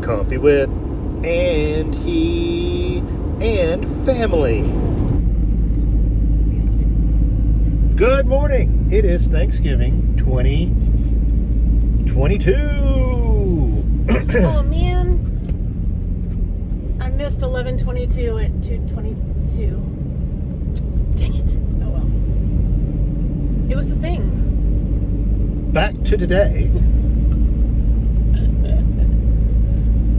Coffee with Andy and family. Good morning. It is Thanksgiving 2022. Oh man, I missed 11:22 at 2:22. Dang it! Oh well. It was the thing. Back to today.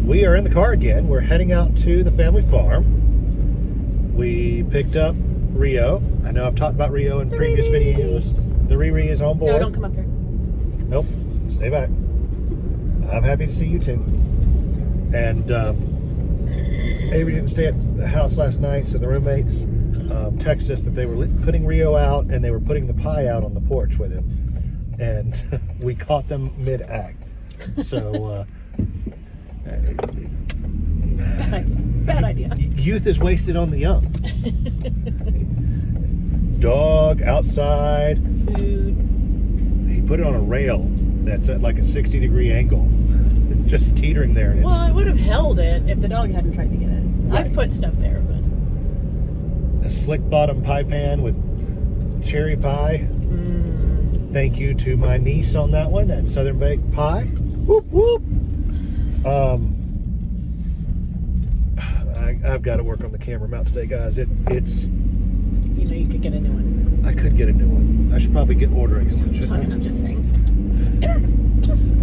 We are in the car again. We're heading out to the family farm. We picked up Rio. I know I've talked about Rio in previous videos. The Riri is on board. No, don't come up there. Nope. Stay back. I'm happy to see you too. And Avery didn't stay at the house last night, so the roommates texted us that they were putting Rio out and they were putting the pie out on the porch with him. And we caught them mid-act. So... Bad idea. Youth is wasted on the young. Dog outside. Food. He put it on a rail that's at like a 60-degree angle, just teetering there. And Well, I would have held it if the dog hadn't tried to get it. Right. I've put stuff there, but a slick bottom pie pan with cherry pie. Thank you to my niece on that one at Southern Baked Pie. Whoop whoop. I've got to work on the camera mount today, guys. It's. you know you could get a new one. I could get a new one. I should probably order a new one, shouldn't I? I'm just saying.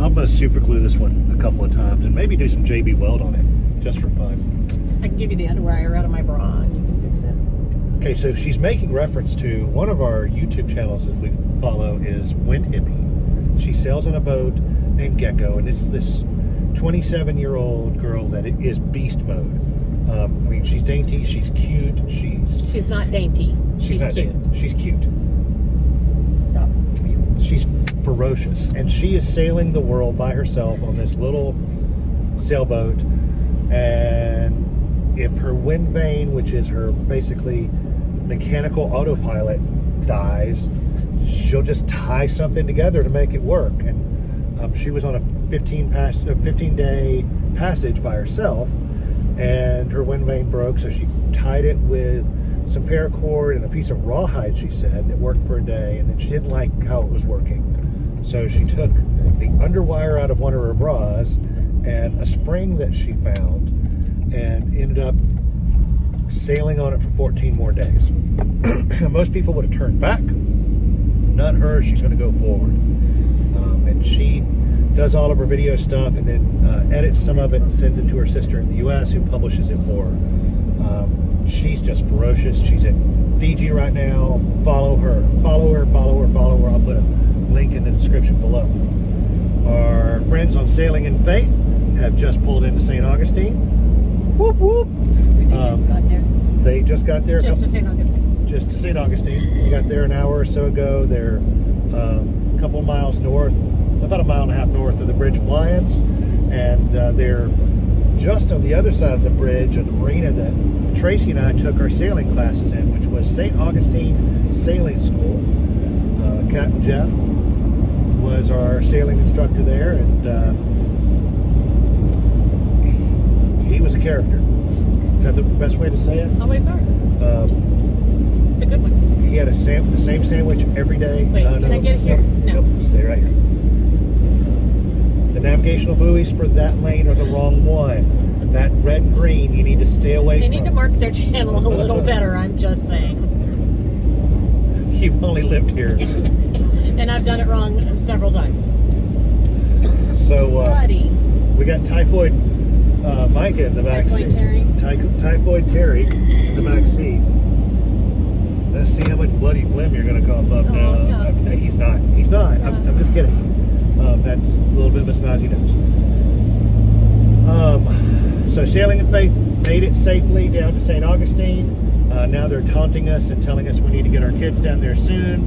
I'm going to super glue this one a couple of times and maybe do some JB Weld on it, just for fun. I can give you the underwire out of my bra and you can fix it. Okay, so she's making reference to one of our YouTube channels that we follow is Wind Hippie. She sails on a boat named Gecko, and it's this 27-year-old girl that is beast mode. I mean, she's dainty, she's cute, She's not dainty. She's not cute. dainty. She's cute. Stop. She's ferocious, and she is sailing the world by herself on this little sailboat. And if her wind vane, which is her basically mechanical autopilot, dies, she'll just tie something together to make it work. And she was on a 15-day passage by herself, and her wind vane broke, so she tied it with some paracord and a piece of rawhide, she said, and it worked for a day, and then she didn't like how it was working. So she took the underwire out of one of her bras and a spring that she found and ended up sailing on it for 14 more days. Most people would have turned back. Not her. She's going to go forward. And she does all of her video stuff and then edits some of it and sends it to her sister in the U.S. who publishes it for her. She's just ferocious. She's in Fiji right now. Follow her. Follow her. Follow her. Follow her. I'll put a link in the description below. Our friends on Sailing in Faith have just pulled into St. Augustine. Whoop whoop. Got there. They just got there. Just to St. Augustine. Just to St. Augustine. They got there an hour or so ago. They're a couple of miles north, about a mile and a half north of the Bridge of Lions, and they're just on the other side of the bridge of the marina that Tracy and I took our sailing classes in, which was St. Augustine Sailing School. Captain Jeff was our sailing instructor there, and he was a character. Is that the best way to say it? Always are. The good ones. He had the same sandwich every day. Wait, can I get it here? No. Nope, stay right here. The navigational buoys for that lane are the wrong one. That red and green you need to stay away from. They need to mark their channel a little better, I'm just saying. You've only lived here. And I've done it wrong several times. So, Buddy. we got Typhoid Micah in the back Typhoid seat. Terry. Typhoid Terry in the back seat. Let's see how much bloody phlegm you're going to cough up now. Yeah. He's not. He's not. I'm just kidding. That's a little bit of a snazzy nose. So Sailing in Faith made it safely down to St. Augustine. Now they're taunting us and telling us we need to get our kids down there soon.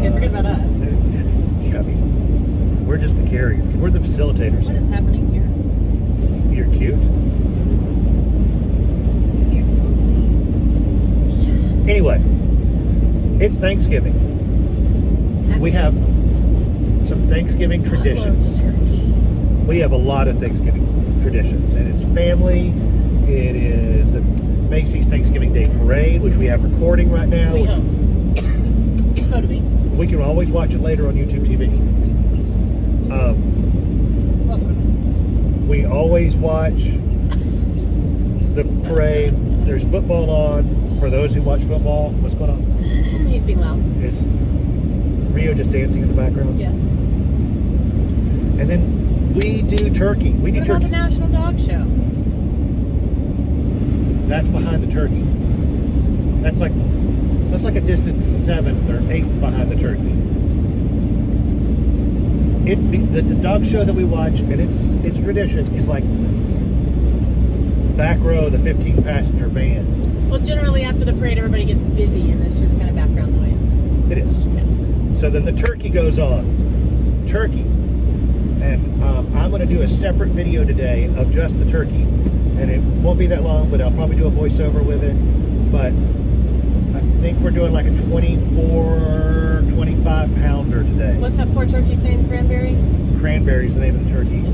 Can't forget about us. Yeah, I mean, we're just the carriers. We're the facilitators. What is happening here? You're cute. Anyway, it's Thanksgiving. We have some Thanksgiving traditions. Turkey. We have a lot of Thanksgiving traditions, and it's family. It is the Macy's Thanksgiving Day Parade, which we have recording right now. We hope. So do we. We can always watch it later on YouTube TV. We always watch the parade. There's football on. For those who watch football, what's going on? He's being loud. Is Rio just dancing in the background? Yes. And then we do turkey. We do What about turkey. the National Dog Show? That's behind the turkey. That's like a distant 7th or 8th behind the turkey. The dog show that we watch, and it's tradition, is like back row of the 15-passenger van. Well, generally after the parade, everybody gets busy, and it's just kind of background noise. It is. So then the turkey goes on. Turkey. And I'm going to do a separate video today of just the turkey. And it won't be that long, but I'll probably do a voiceover with it. But I think we're doing like a 24, 25 pounder today. What's that poor turkey's name? Cranberry? Cranberry's the name of the turkey.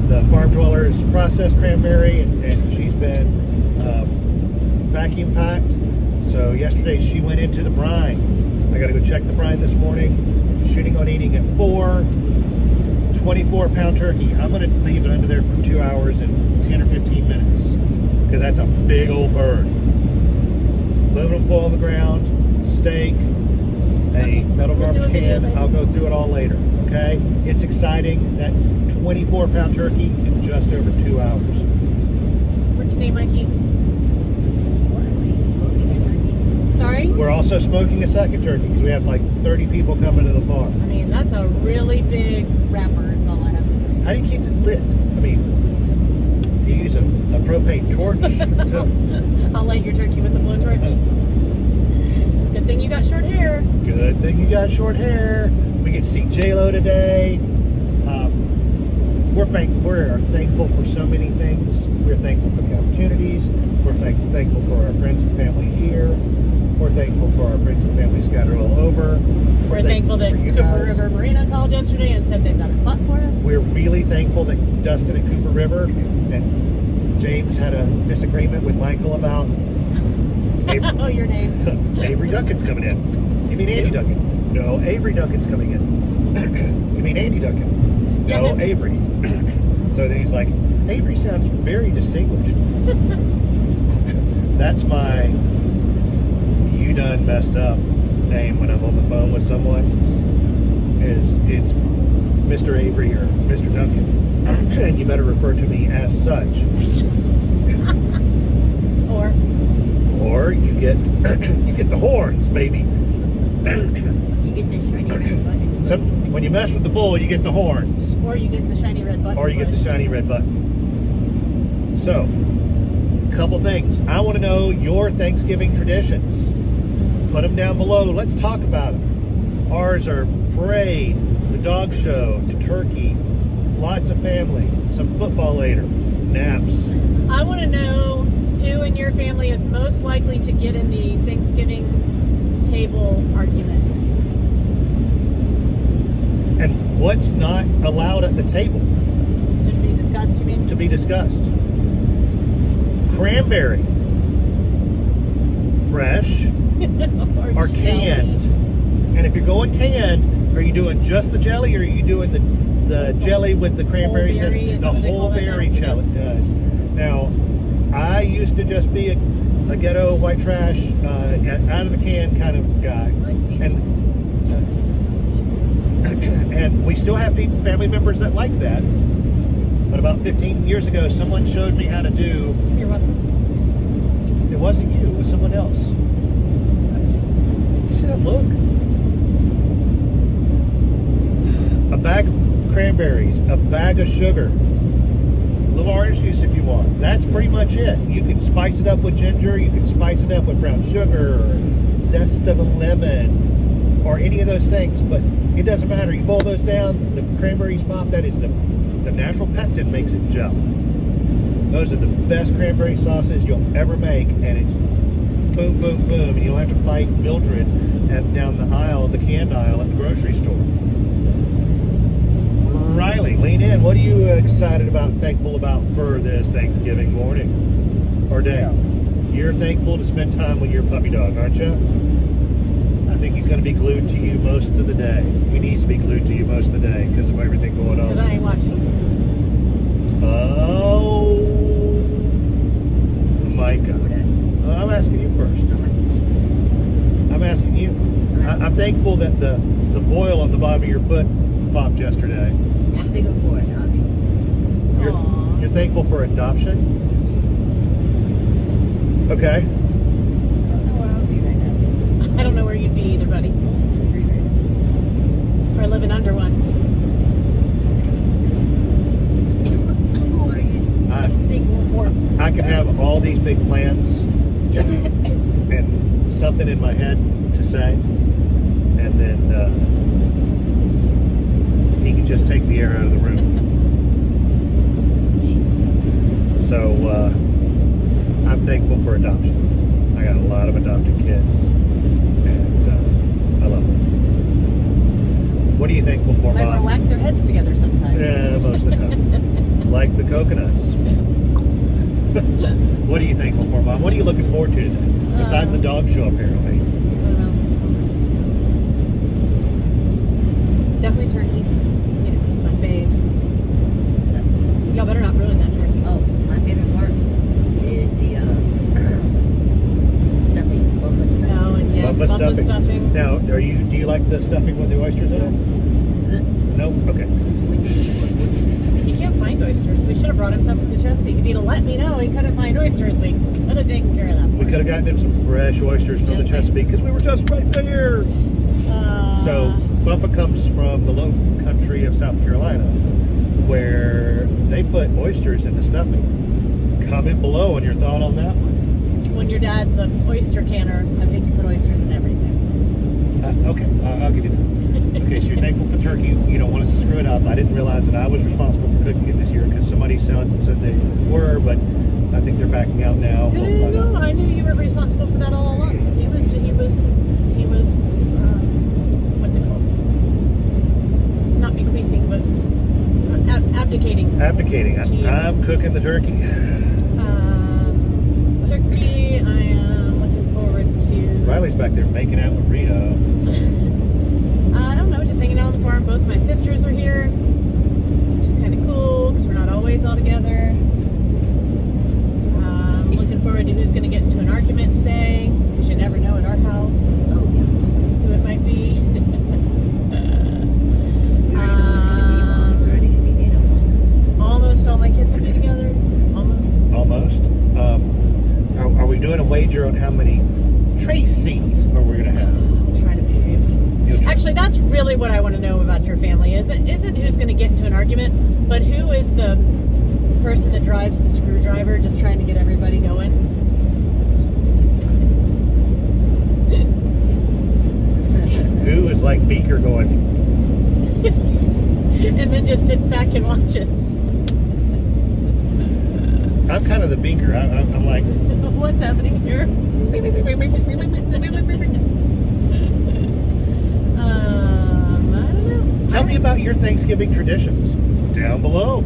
The farm dwellers processed cranberry, and she's been vacuum packed. So yesterday she went into the brine. I got to go check the brine this morning. Shooting on eating at 4. 24-pound turkey. I'm going to leave it under there for 2 hours and 10 or 15 minutes because that's a big old bird. Aluminum foil on the ground, steak, a metal garbage can. I'll go through it all later. Okay? It's exciting. That 24-pound turkey in just over 2 hours. What's your name, Mikey? Sorry? We're also smoking a second turkey because we have like 30 people coming to the farm. I mean, that's a really big wrapper, is all I have to say. How do you keep it lit? I mean, do you use a propane torch? I'll light your turkey with a blowtorch. Good thing you got short hair. Good thing you got short hair. We get to see J-Lo today. We're thankful for so many things. We're thankful for the opportunities. We're thankful for our friends and family here. We're thankful for our friends and family scattered all over. We're thankful that Cooper River Marina called yesterday and said they've got a spot for us. We're really thankful that Dustin at Cooper River and James had a disagreement with Michael about Oh, your name. Avery Duncan's coming in. You mean Andy Duncan? No, Avery Duncan's coming in. You mean Andy Duncan? No, Avery. So then he's like, Avery sounds very distinguished. That's my you done messed up name when I'm on the phone with someone. It's Mr. Avery or Mr. Duncan. And you better refer to me as such. Or you get the horns, baby. You get the shiny red button. When you mess with the bull, you get the horns. Or you get the shiny red button. Or you get the shiny red button. So, a couple things. I want to know your Thanksgiving traditions. Put them down below. Let's talk about them. Ours are parade, the dog show, turkey, lots of family, some football later, naps. I want to know who in your family is most likely to get in the Thanksgiving table argument. And what's not allowed at the table? To be discussed, you mean? To be discussed. Cranberry. Fresh or canned. And if you're going canned, are you doing just the jelly or are you doing the jelly with the cranberries Whole berry, and the whole berry jelly? Now, I used to just be a ghetto white trash, out of the can kind of guy. And we still have family members that like that. But about 15 years ago, someone showed me how to do. You're welcome. It wasn't you, it was someone else. You see that look? A bag of cranberries, a bag of sugar, a little orange juice if you want. That's pretty much it. You can spice it up with ginger, you can spice it up with brown sugar, or zest of a lemon, or any of those things, but it doesn't matter. You boil those down, the cranberries pop. That is the natural pectin makes it gel. Those are the best cranberry sauces you'll ever make, and it's boom, boom, boom, and you don't have to fight Mildred down the aisle, the canned aisle at the grocery store. Riley, lean in. What are you excited about, thankful about for this Thanksgiving morning or day? You're thankful to spend time with your puppy dog, aren't you? I think he's going to be glued to you most of the day. He needs to be glued to you most of the day because of everything going on. Because I ain't watching. Oh, Micah. I'm asking you first. I'm asking you. I'm thankful that the boil on the bottom of your foot popped yesterday. I'm thankful for adoption. You're thankful for adoption? Okay. I don't know where I'll be right now. I don't know where you'd be either, buddy. Tree right now. Or living under one. What are you thankful for? I can have all these big plans and something in my head to say, and then he can just take the air out of the room. So I'm thankful for adoption. I got a lot of adopted kids, and I love them. What are you thankful for, Might want to Mom? whack their heads together sometimes. Yeah, most of the time. Like the coconuts. What are you thankful for, Mom? What are you looking forward to today? Besides the dog show, apparently. I don't know. Definitely turkey. It's my fave. Y'all better not ruin that turkey. Oh, my favorite part is the stuffing, bumper stuffing. Oh, and yes, Bumpa stuffing. Now, do you like the stuffing with the oysters in it? No? Okay. He can't find oysters. We should have brought him some from the Chesapeake. If he'd have let me know he couldn't find oysters, we could have taken care of that. We could have gotten him some fresh oysters from the Chesapeake because we were just right there. So, Bumpa comes from the low country of South Carolina where they put oysters in the stuffing. Comment below on your thought on that one. When your dad's an oyster canner, I think you put oysters in everything. Okay, I'll give you that. Okay, so you're thankful for turkey. You don't want us to screw it up. I didn't realize that I was responsible for cooking it this year because somebody said they were, but I think they're backing out now. No, I knew you were responsible for that all along. He was what's it called? Not bequeathing, but abdicating. Abdicating. I'm cooking the turkey. Turkey, I am looking forward to. Riley's back there making out with Rio. I don't know, just hanging out on the farm. Both my sisters are here, which is kind of cool because we're not always all together. Looking forward to who's going to get into an argument today because you never know at our house who it might be. Almost all my kids will be together. Almost. Are we doing a wager on how many Tracy's are we going to have? I'll try to behave. Actually, that's really what I want to know about your family. Isn't who's going to get into an argument, but who is the person that drives the screwdriver, just trying to get everybody going. Who is like Beaker going? And then just sits back and watches. I'm kind of the Beaker. I'm like, what's happening here? I don't know. Tell me about your Thanksgiving traditions down below.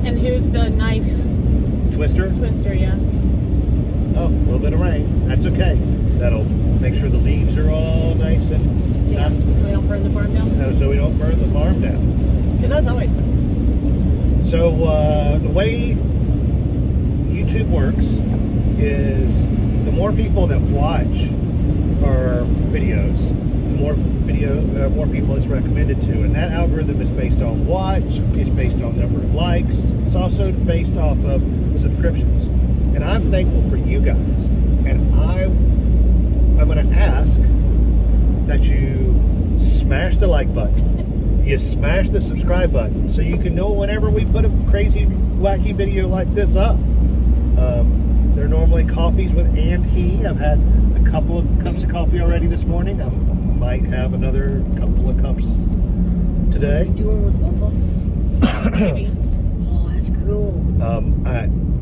And who's the knife Twister? twister? Yeah. Oh, a little bit of rain. That's okay. That'll make sure the leaves are all nice and Yeah. So we don't burn the farm down. so we don't burn the farm down. Because that's always fun. So the way YouTube works is the more people that watch our videos, the more people it's recommended to, and that algorithm is based on watch, it's based on number of likes, it's also based off of subscriptions. And I'm thankful for you guys, and I'm going to ask that you smash the like button, you smash the subscribe button, so you can know whenever we put a crazy, wacky video like this up. They're normally coffees with Andy. I've had a couple of cups of coffee already this morning. I might have another couple of cups today. Doing with Bumpa? Maybe. Oh, that's cool.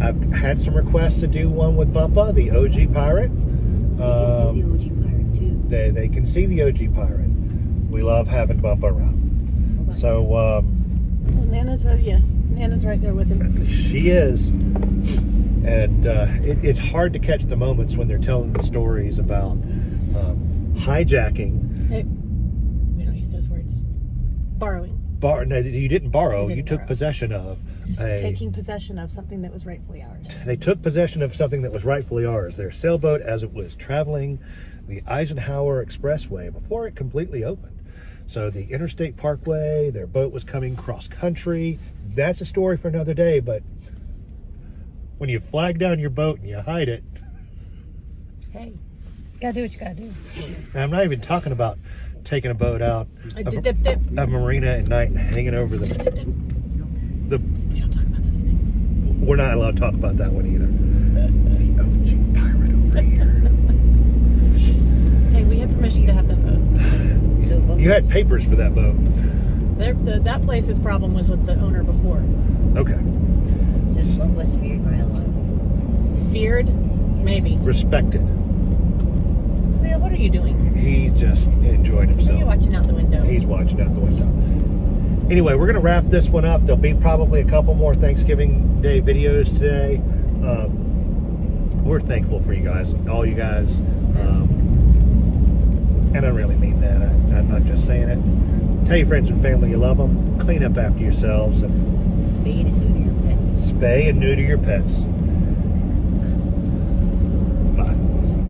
I've had some requests to do one with Bumpa, the OG pirate. You can see the OG pirate too. They can see the OG pirate. We love having Bumpa around. So Nana's right there with him. She is. And it's hard to catch the moments when they're telling the stories about hijacking. Hey, we don't use those words. Borrowing. No, you didn't borrow. You took borrow. possession of. Taking possession of something that was rightfully ours. They took possession of something that was rightfully ours. Their sailboat as it was traveling the Eisenhower Expressway before it completely opened. So the Interstate Parkway, their boat was coming cross country. That's a story for another day, but when you flag down your boat and you hide it. Hey, gotta do what you gotta do. And I'm not even talking about taking a boat out Dip. of a marina at night and hanging over the We don't talk about those things. We're not allowed to talk about that one either. The OG pirate over here. Hey, we had permission to have that boat. So what You was- had papers for that boat. That place's problem was with the owner before. Okay. So what was feared by a lot? Feared? Maybe. Respected. Rhea, what are you doing? He's just enjoying Are himself. you watching out the window? He's watching out the window. Anyway, we're going to wrap this one up. There'll be probably a couple more Thanksgiving Day videos today. We're thankful for you guys, all you guys. And I really mean that. I'm not just saying it. Tell your friends and family you love them. Clean up after yourselves. And Spade and neuter your pets. spay and neuter your pets.